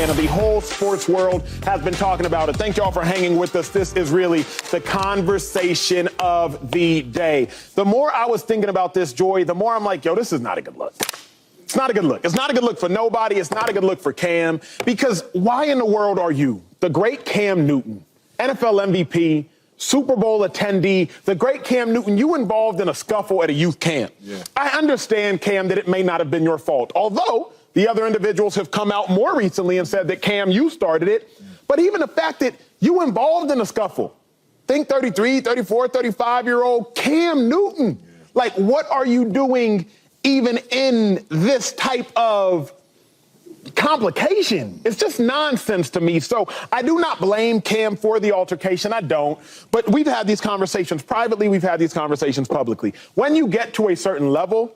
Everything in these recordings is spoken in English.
And the whole sports world has been talking about it. Thank y'all for hanging with us. This is really the conversation of the day. The more I was thinking about this, Joy, the more I'm like, yo, this is not a good look. It's not a good look. It's not a good look for nobody. It's not a good look for Cam. Because why in the world are you, the great Cam Newton, NFL MVP, Super Bowl attendee, the great Cam Newton, you involved in a scuffle at a youth camp? Yeah. I understand, Cam, that it may not have been your fault. Although the other individuals have come out more recently and said that, Cam, you started it. But even the fact that you involved in a scuffle, think 33, 34, 35-year-old Cam Newton. Yeah. Like, what are you doing even in this type of complication? It's just nonsense to me. So I do not blame Cam for the altercation. I don't. But we've had these conversations privately. We've had these conversations publicly. When you get to a certain level,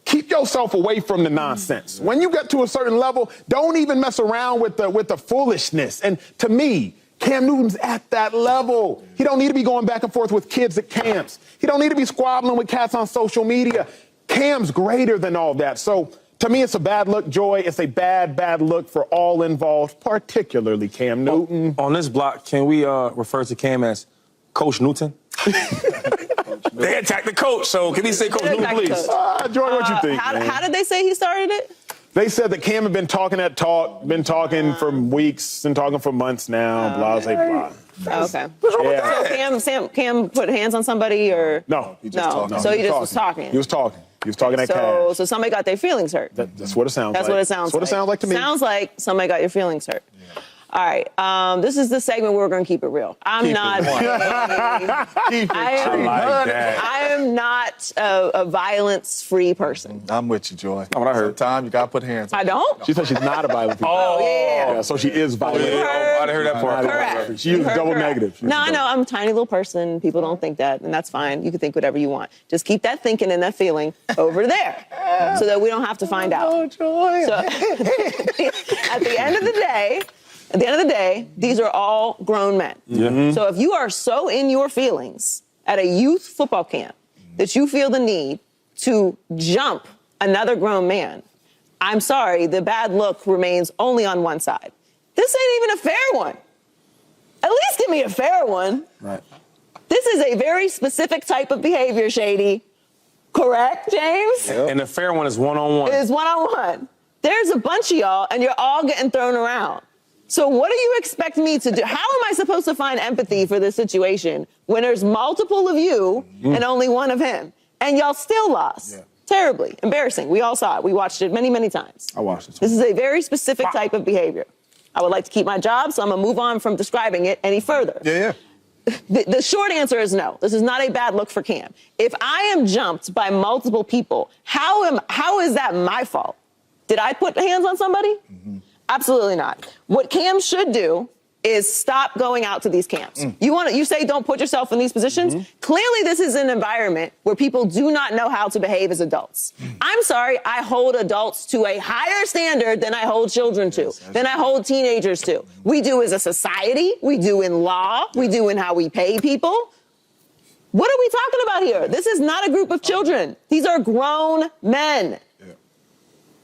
keep yourself away from the nonsense. When you get to a certain level, don't even mess around with the foolishness. And to me, Cam Newton's at that level. He don't need to be going back and forth with kids at camps. He don't need to be squabbling with cats on social media. Cam's greater than all that. So to me, it's a bad look, Joy. It's a bad look for all involved, particularly Cam Newton. On this block, can we refer to Cam as Coach Newton? They attacked the coach, so can we say Coach Newton, please? Joy, what you think? How did they say he started it? They said that Cam had been talking that talk, been talking for weeks and talking for months now, blah, blah. Okay. So Cam put hands on somebody or? No. He just talked. So he just was talking. He was talking. He was talking that cash. So somebody got their feelings hurt. That's what it sounds like. That's what it sounds like. That's what it sounds like to me. Sounds like somebody got your feelings hurt. Yeah. All right. This is the segment where we're going to keep it real. I am not a violence-free person. I'm with you, Joy. What I heard. Sometimes you got to put hands on. I don't? She said she's not a violent person. Oh, yeah. So she is violent. I didn't hear that part. Correct. She used double negative. No, I know. I'm a tiny little person. People don't think that, and that's fine. You can think whatever you want. Just keep that thinking and that feeling over there so that we don't have to find out. Oh, Joy. So, at the end of the day, these are all grown men. Mm-hmm. So if you are so in your feelings at a youth football camp that you feel the need to jump another grown man, I'm sorry, the bad look remains only on one side. This ain't even a fair one. At least give me a fair one. Right. This is a very specific type of behavior, Shady. Correct, James? Yep. And the fair one is one-on-one. It is one-on-one. There's a bunch of y'all, and you're all getting thrown around. So what do you expect me to do? How am I supposed to find empathy for this situation when there's multiple of you and only one of him? And y'all still lost. Yeah. Terribly. Embarrassing. We all saw it. We watched it many, many times. I watched it. This is a very specific type of behavior. I would like to keep my job, so I'm going to move on from describing it any further. Yeah. The short answer is no. This is not a bad look for Cam. If I am jumped by multiple people, how is that my fault? Did I put hands on somebody? Mm-hmm. Absolutely not. What Cam should do is stop going out to these camps. You say don't put yourself in these positions? Clearly, this is an environment where people do not know how to behave as adults. I'm sorry, I hold adults to a higher standard than I hold children to, than I hold teenagers to. We do as a society, we do in law, we do in how we pay people. What are we talking about here? This is not a group of children. These are grown men.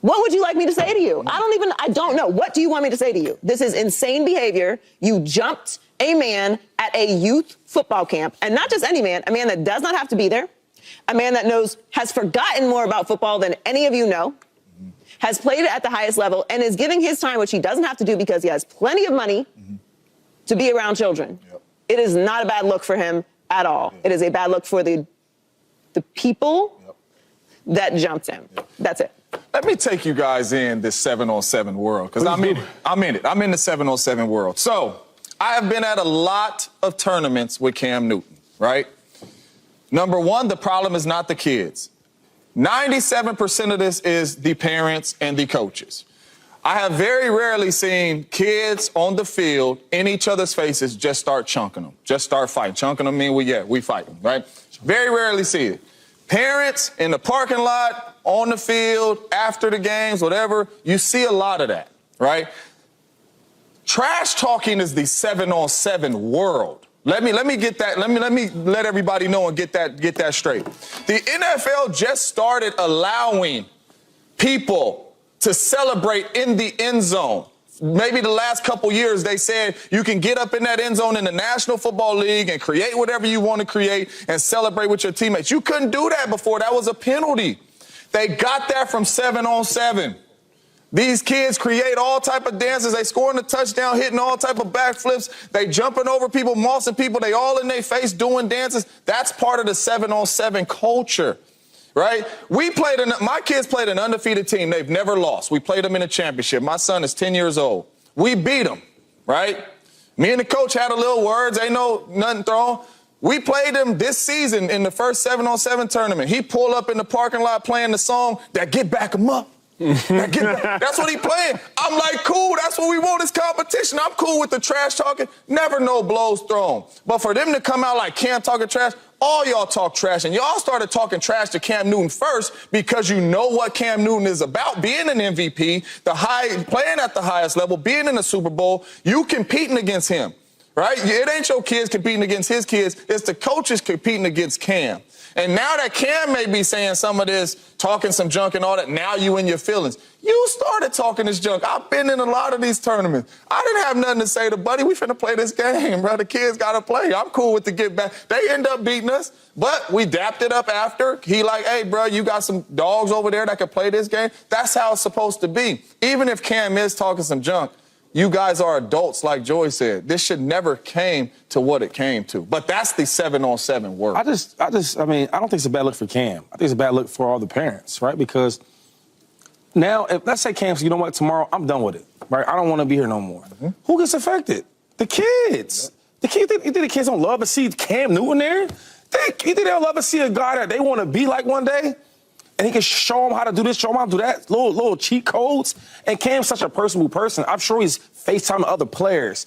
What would you like me to say to you? I don't know. What do you want me to say to you? This is insane behavior. You jumped a man at a youth football camp, and not just any man, a man that does not have to be there, a man that has forgotten more about football than any of you know, has played it at the highest level, and is giving his time, which he doesn't have to do because he has plenty of money to be around children. Yep. It is not a bad look for him at all. It is a bad look for the people that jumped him. That's it. Let me take you guys in this 7-on-7 world, because I'm in it. I'm in the 7-on-7 world. So I have been at a lot of tournaments with Cam Newton, right? Number one, the problem is not the kids. 97% of this is the parents and the coaches. I have very rarely seen kids on the field in each other's faces just start chunking them, just start fighting. Chunking them mean we fight them, right? Very rarely see it. Parents in the parking lot, on the field, after the games, whatever, you see a lot of that, right? Trash talking is the 7-on-7 world. Let me get that. Let me let everybody know and get that straight. The NFL just started allowing people to celebrate in the end zone maybe the last couple years, they said you can get up in that end zone in the National Football League and create whatever you want to create and celebrate with your teammates. You couldn't do that before. That was a penalty. They got that from 7-on-7. These kids create all type of dances. They scoring a touchdown, hitting all type of backflips. They jumping over people, mossing people. They all in their face doing dances. That's part of the 7-on-7 culture, right? My kids played an undefeated team. They've never lost. We played them in a championship. My son is 10 years old. We beat them, right? Me and the coach had a little words. Ain't nothing thrown. We played him this season in the first 7-on-7 tournament. He pulled up in the parking lot playing the song that Get Back 'Em Up. That's what he playing. I'm like, cool, that's what we want is competition. I'm cool with the trash talking. Never no blows thrown. But for them to come out like Cam talking trash, all y'all talk trash. And y'all started talking trash to Cam Newton first because you know what Cam Newton is about, being an MVP, playing at the highest level, being in the Super Bowl. You competing against him, right? It ain't your kids competing against his kids. It's the coaches competing against Cam. And now that Cam may be saying some of this, talking some junk and all that, now you in your feelings. You started talking this junk. I've been in a lot of these tournaments. I didn't have nothing to say to Buddy. We finna play this game, bro. The kids got to play. I'm cool with the get back. They end up beating us, but we dapped it up after. He like, hey, bro, you got some dogs over there that can play this game. That's how it's supposed to be. Even if Cam is talking some junk, you guys are adults, like Joy said. This should never came to what it came to. But that's the 7-on-7 work. I mean, I don't think it's a bad look for Cam. I think it's a bad look for all the parents, right? Because now, if let's say Cam says, you know what, tomorrow I'm done with it, right? I don't want to be here no more. Mm-hmm. Who gets affected? The kids. Yeah. You think the kids don't love to see Cam Newton there? You think they'll love to see a guy that they want to be like one day? And he can show them how to do this, show them how to do that, little cheat codes. And Cam's such a personable person. I'm sure he's FaceTiming other players,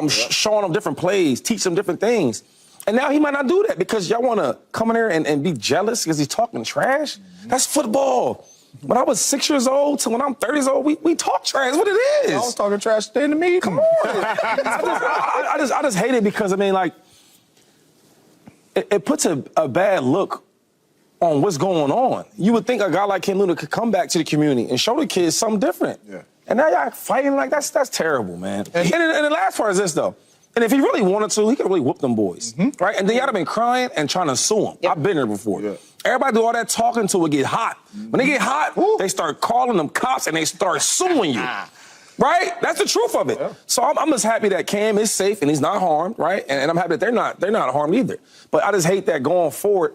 showing them different plays, teach them different things. And now he might not do that because y'all want to come in there and be jealous because he's talking trash. Mm-hmm. That's football. When I was 6 years old to when I'm 30 years old, we talk trash. That's what it is. I was talking trash today in the meeting. Come on. I just hate it because, I mean, like, it puts a bad look on what's going on. You would think a guy like Cam Newton could come back to the community and show the kids something different. Yeah. And now y'all fighting like that's terrible, man. And the last part is this, though. And if he really wanted to, he could really whoop them boys, right? And then y'all have been crying and trying to sue him. Yep. I've been there before. Yeah. Everybody do all that talking until it get hot. When they get hot, they start calling them cops and they start suing you. Right? That's the truth of it. Yeah. So I'm just happy that Cam is safe and he's not harmed, right? And I'm happy that they're not harmed either. But I just hate that going forward.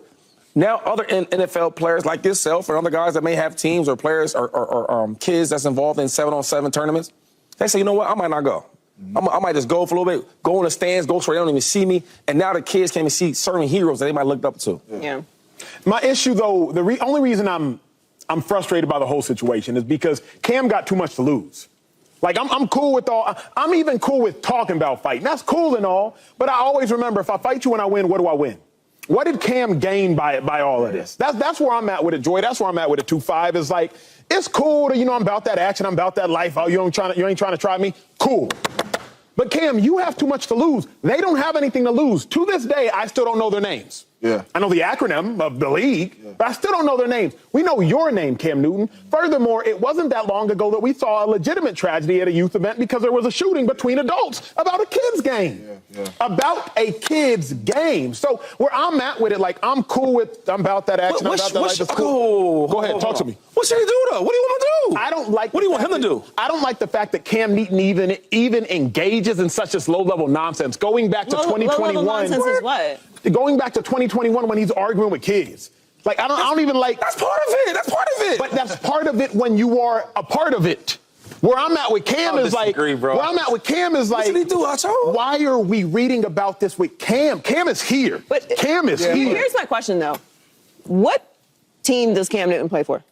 Now, other NFL players like yourself and other guys that may have teams or players or kids that's involved in 7-on-7 tournaments, they say, you know what, I might not go. I might just go for a little bit, go in the stands, go so they don't even see me. And now the kids can't even see certain heroes that they might look up to. Yeah. My issue, though, the only reason I'm frustrated by the whole situation is because Cam got too much to lose. Like, I'm cool with I'm even cool with talking about fighting. That's cool and all, but I always remember if I fight you and I win, what do I win? What did Cam gain by all of this? That's where I'm at with it, Joy. That's where I'm at with it. 2-5 is like, it's cool to, I'm about that action, I'm about that life. Oh, you ain't trying to try me? Cool. But Cam, you have too much to lose. They don't have anything to lose. To this day, I still don't know their names. Yeah. I know the acronym of the league, but I still don't know their names. We know your name, Cam Newton. Furthermore, it wasn't that long ago that we saw a legitimate tragedy at a youth event because there was a shooting between adults about a kid's game. About a kid's game. So where I'm at with it, like, I'm cool with, I'm about that action, I'm about that life. It's cool. Go ahead, talk to me. What should he do, though? What do you want to do? I don't like. What do you want him to do? I don't like the fact that Cam Newton even engages in such this low-level nonsense. Going back to 2021. Low-level nonsense is what? Going back to 2021 when he's arguing with kids. Like, I don't even like. That's part of it. That's part of it. But that's part of it when you are a part of it. Where I'm at with Cam is like. Where I'm at with Cam is like. What did he do, Acho? Why are we reading about this with Cam? Cam is here. But Cam is here. Here's my question, though. What team does Cam Newton play for?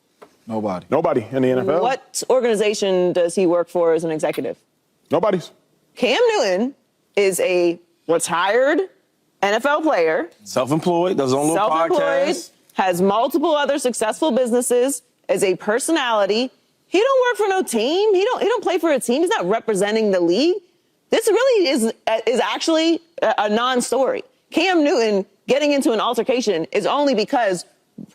Nobody. Nobody in the NFL. What organization does he work for as an executive? Nobody's. Cam Newton is a retired NFL player. Self-employed, does his own little podcast. Has multiple other successful businesses, is a personality. He don't work for no team. He don't play for a team. He's not representing the league. This really is actually a non-story. Cam Newton getting into an altercation is only because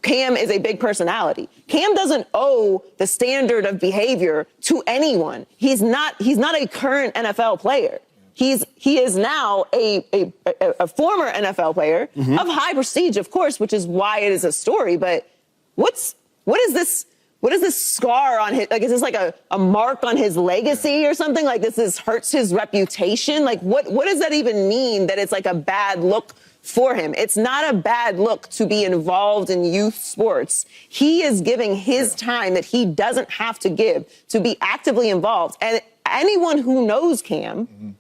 Cam is a big personality. Cam doesn't owe the standard of behavior to anyone. He's not a current NFL player. He is now a former NFL player of high prestige, of course, which is why it is a story. But what is this scar on his, like, is this like a mark on his legacy or something? Like this hurts his reputation? Like what does that even mean that it's like a bad look for him? It's not a bad look to be involved in youth sports. He is giving his time that he doesn't have to give to be actively involved. And anyone who knows Cam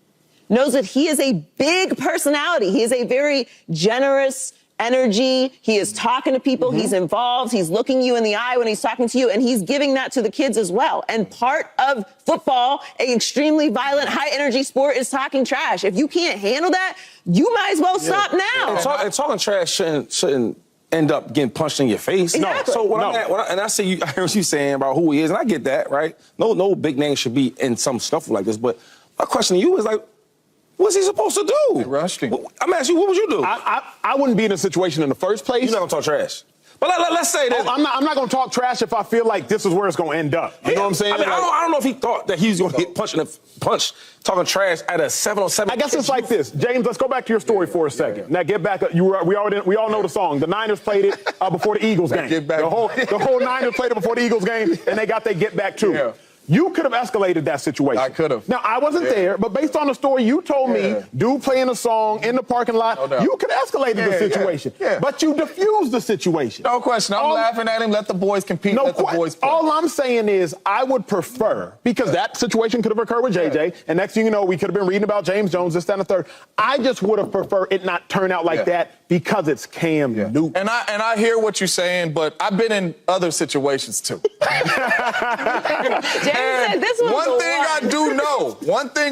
knows that he is a big personality. He is a very generous energy. He is talking to people. He's involved. He's looking you in the eye when he's talking to you, and he's giving that to the kids as well. And part of football, an extremely violent, high-energy sport, is talking trash. If you can't handle that, you might as well stop now. And talking trash shouldn't end up getting punched in your face. Exactly. So I see I hear what you're saying about who he is, and I get that, right? No big name should be in some scuffle like this. But my question to you is, like, what's he supposed to do? They rushed him. I'm asking you, what would you do? I wouldn't be in a situation in the first place. You're not gonna talk trash. But let's say that. I'm not going to talk trash if I feel like this is where it's going to end up. You know what I'm saying? I don't know if he thought that he was going to get punched talking trash at a 7-on-7. I guess it's like this. James, let's go back to your story for a second. Now get back. We all know the song. The Niners played it before the Eagles game. Get back. The whole Niners played it before the Eagles game, and they got their get back too. Yeah. You could have escalated that situation. I could have. Now, I wasn't there, but based on the story you told me, dude playing a song in the parking lot, you could have escalated the situation. But you diffused the situation. No question. I'm laughing at him. Let the boys compete. Let the boys play. All I'm saying is I would prefer, because that situation could have occurred with JJ, and next thing you know, we could have been reading about James Jones, this, that, and the third. I just would have preferred it not turn out like that because it's Cam Newton. And I hear what you're saying, but I've been in other situations too. Said this one thing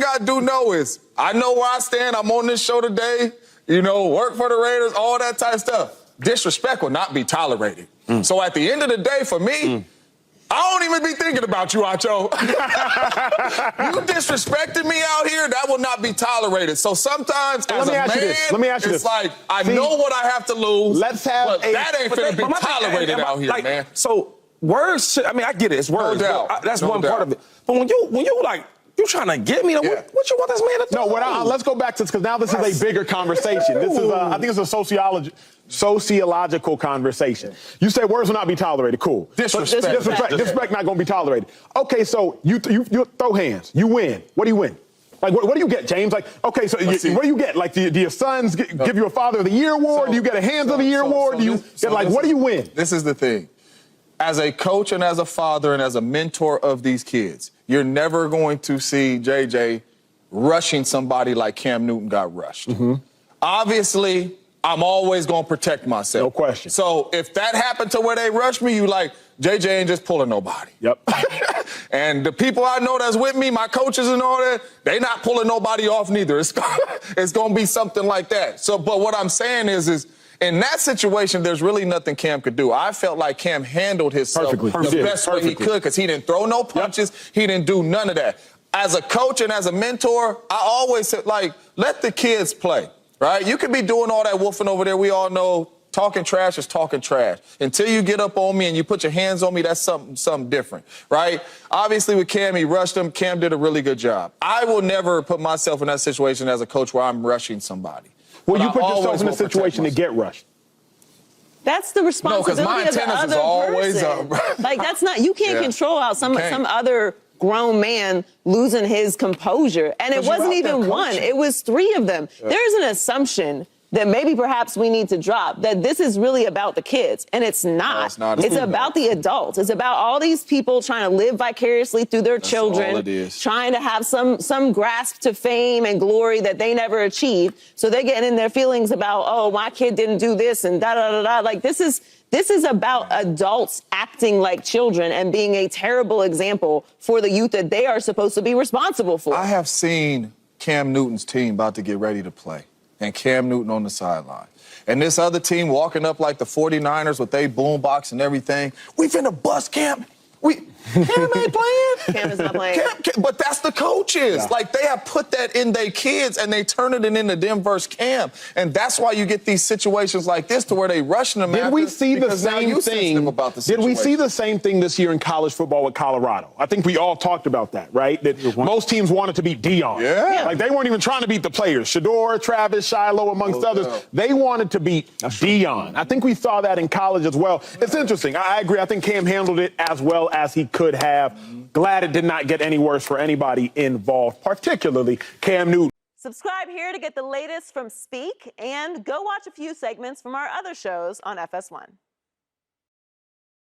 I do know is I know where I stand. I'm on this show today, work for the Raiders, all that type of stuff. Disrespect will not be tolerated. So at the end of the day, for me, I don't even be thinking about you, Acho. You disrespected me out here, that will not be tolerated. So sometimes as a man, it's like, I know what I have to lose, but that ain't finna be tolerated out here, man. So words, I get it, it's words. No doubt. That's one part of it. But when you like, you trying to get me, what you want this man to do? No, let's go back to this, because now this is a bigger conversation. This is, I think it's a sociological conversation. You say words will not be tolerated. Cool. Disrespect not going to be tolerated. Okay, so you throw hands. You win. What do you win? Like, what do you get, James? Like, okay, so what do you get? Like, do your sons give you a Father of the Year award? Do you get a Hands of the Year award? What do you win? This is the thing. As a coach and as a father and as a mentor of these kids, you're never going to see JJ rushing somebody like Cam Newton got rushed. Obviously, I'm always going to protect myself. No question. So if that happened to where they rushed me, you like, JJ ain't just pulling nobody. Yep. And the people I know that's with me, my coaches and all that, they not pulling nobody off neither. It's going to be something like that. So, but what I'm saying is in that situation, there's really nothing Cam could do. I felt like Cam handled himself the best way he could, because he didn't throw no punches. He didn't do none of that. As a coach and as a mentor, I always said, let the kids play, right? You can be doing all that woofing over there. We all know talking trash is talking trash. Until you get up on me and you put your hands on me, that's something different, right? Obviously, with Cam, he rushed him. Cam did a really good job. I will never put myself in that situation as a coach where I'm rushing somebody. Well, you put yourself in a situation to get rushed. That's the responsibility of the other person. Like, that's not, you can't control how some other grown man losing his composure. And it wasn't even one, it was three of them. There's an assumption that maybe perhaps we need to drop, that this is really about the kids. And it's not. No, it's not. It's about the adults. It's about all these people trying to live vicariously through their children, trying to have some grasp to fame and glory that they never achieved. So they're getting in their feelings about, oh, my kid didn't do this and da-da-da-da. Like, this is about adults acting like children and being a terrible example for the youth that they are supposed to be responsible for. I have seen Cam Newton's team about to get ready to play, and Cam Newton on the sideline. And this other team walking up like the 49ers with their boombox and everything. We finna bust Cam. Cam ain't playing. Cam is not playing. But that's the coaches. Yeah. Like, they have put that in their kids, and they turn it into them versus Cam. And that's why you get these situations like this to where they rushing them Did we see the same thing? about the Did we see situation. the same thing this year in college football with Colorado? I think we all talked about that, right? That most teams wanted to beat Dion. Yeah. Like, they weren't even trying to beat the players. Shador, Travis, Shiloh, amongst others. yeah. They wanted to beat Dion. I think we saw that in college as well. It's interesting. I agree. I think Cam handled it as well as he could have. Glad it did not get any worse for anybody involved, particularly Cam Newton. Subscribe here to get the latest from Speak and go watch a few segments from our other shows on FS1.